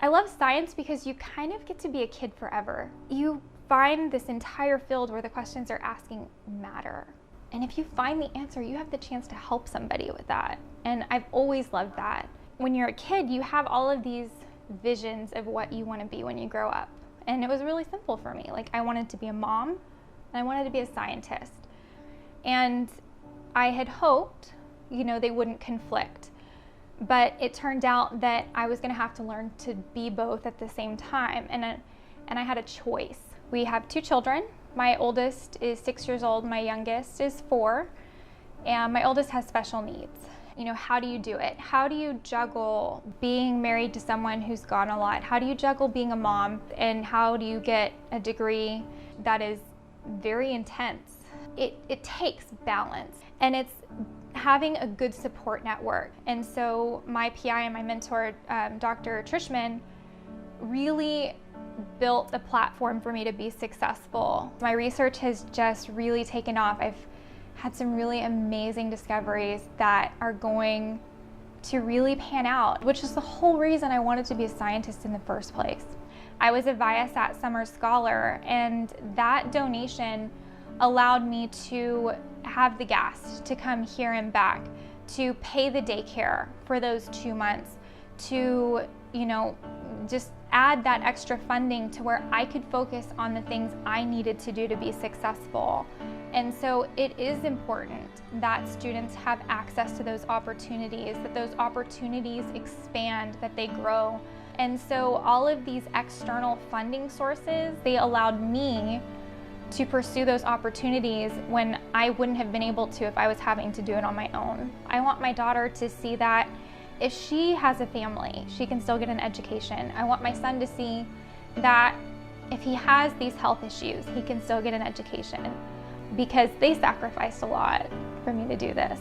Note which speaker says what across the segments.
Speaker 1: I love science because you kind of get to be a kid forever. You find this entire field where the questions they're asking matter. And if you find the answer, you have the chance to help somebody with that. And I've always loved that. When you're a kid, you have all of these visions of what you want to be when you grow up. And it was really simple for me. Like, I wanted to be a mom, and I wanted to be a scientist. And I had hoped, they wouldn't conflict. But it turned out that I was going to have to learn to be both at the same time. And I had a choice. We have 2 children. My oldest is 6 years old. My youngest is 4. And my oldest has special needs. How do you do it? How do you juggle being married to someone who's gone a lot? How do you juggle being a mom? And how do you get a degree that is very intense? It takes balance. And it's having a good support network. And so my PI and my mentor, Dr. Trishman, really built a platform for me to be successful. My research has just really taken off. I've had some really amazing discoveries that are going to really pan out, which is the whole reason I wanted to be a scientist in the first place. I was a Viasat Summer Scholar, and that donation allowed me to have the gas to come here and back, to pay the daycare for those 2 months, to, just add that extra funding to where I could focus on the things I needed to do to be successful. And so it is important that students have access to those opportunities, that those opportunities expand, that they grow. And so all of these external funding sources, they allowed me to pursue those opportunities when I wouldn't have been able to if I was having to do it on my own. I want my daughter to see that if she has a family, she can still get an education. I want my son to see that if he has these health issues, he can still get an education, because they sacrificed a lot for me to do this.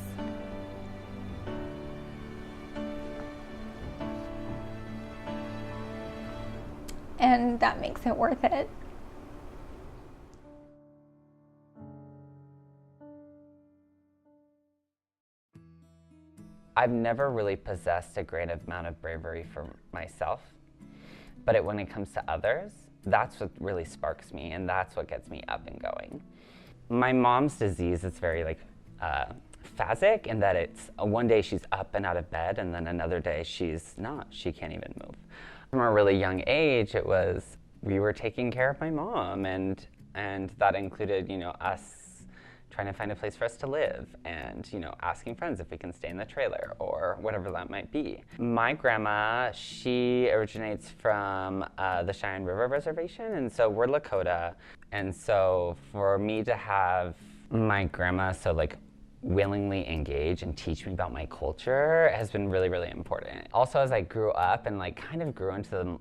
Speaker 1: And that makes it worth it.
Speaker 2: I've never really possessed a great amount of bravery for myself, but when it comes to others, that's what really sparks me, and that's what gets me up and going. My mom's disease is very phasic, in that it's one day she's up and out of bed, and then another day she's not. She can't even move. From a really young age, we were taking care of my mom, and that included, us trying to find a place for us to live, and asking friends if we can stay in the trailer or whatever that might be. My grandma, she originates from the Cheyenne River Reservation, and so we're Lakota. And so for me to have my grandma willingly engage and teach me about my culture has been really, really important. Also, as I grew up and kind of grew into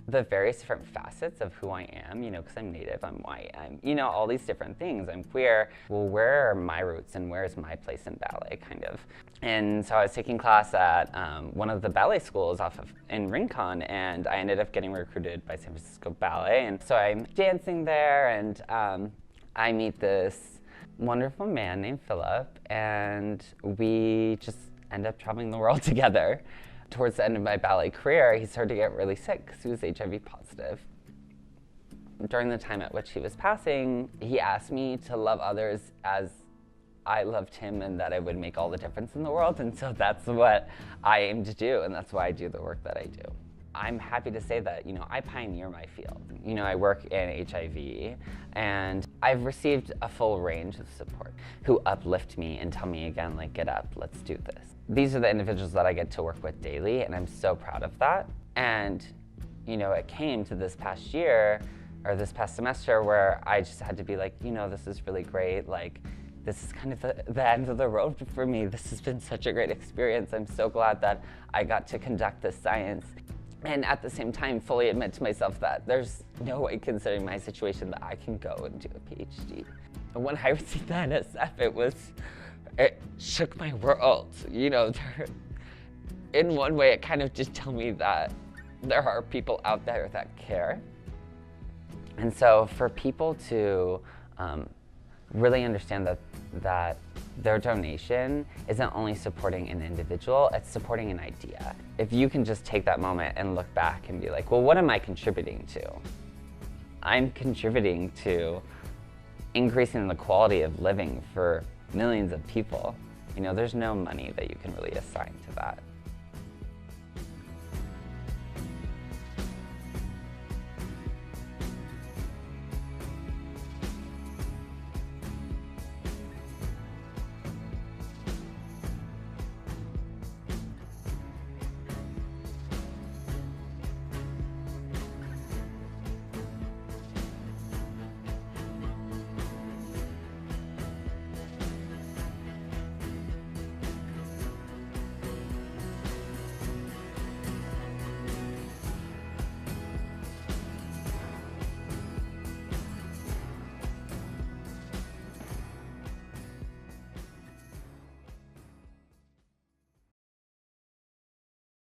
Speaker 2: the various different facets of who I am, because I'm Native, I'm white, I'm, all these different things. I'm queer. Well, where are my roots and where is my place in ballet, kind of? And so I was taking class at one of the ballet schools in Rincon, and I ended up getting recruited by San Francisco Ballet. And so I'm dancing there, and I meet this wonderful man named Philip, and we just end up traveling the world together. Towards the end of my ballet career, he started to get really sick because he was HIV positive. During the time at which he was passing, he asked me to love others as I loved him, and that I would make all the difference in the world. And so that's what I aim to do, and that's why I do the work that I do. I'm happy to say that, I pioneer my field. I work in HIV, and I've received a full range of support who uplift me and tell me again, get up, let's do this. These are the individuals that I get to work with daily, and I'm so proud of that. And, it came to this past year, or this past semester, where I just had to be this is really great. This is kind of the end of the road for me. This has been such a great experience. I'm so glad that I got to conduct this science. And at the same time, fully admit to myself that there's no way, considering my situation, that I can go and do a PhD. And when I received the NSF, it shook my world. In one way, it kind of just told me that there are people out there that care. And so for people to really understand that Their donation isn't only supporting an individual, it's supporting an idea. If you can just take that moment and look back and be like, well, what am I contributing to? I'm contributing to increasing the quality of living for millions of people. You know, there's no money that you can really assign to that.